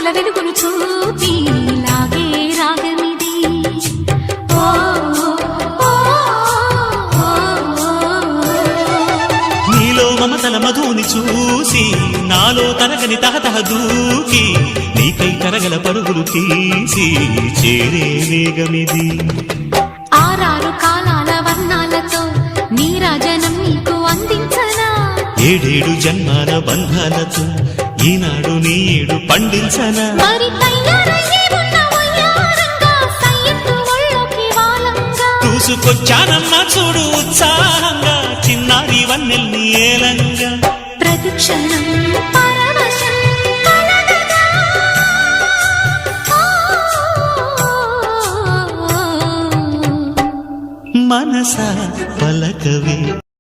తలపుల వెలుగును చూపి లాగే రాగమిది. నీలో మమతల మధుని చూసి నాలో తరగని తహతహ దూకి నీకై తరగల పరుగులు తీసి చేరే వేగమిది. ఆరారు కాలాల వర్ణాలతో నీరాజనం నీకు అందించనా, ఏడేడు జన్మాల బంధాలతో ఈనాడు నీడు పండించనా. మరి తయారయ్యే ఉన్న వయ్యారంగా సయ్యత్తు ఒళ్ళోకి వాలంగా చూసుకొచ్చానమ్మా చూడు ఉత్సాహంగా చిన్నారి వన్నెల్ని ఏలంగా. ప్రతిక్షణం పరవశం కలగగా మనసా పలకవే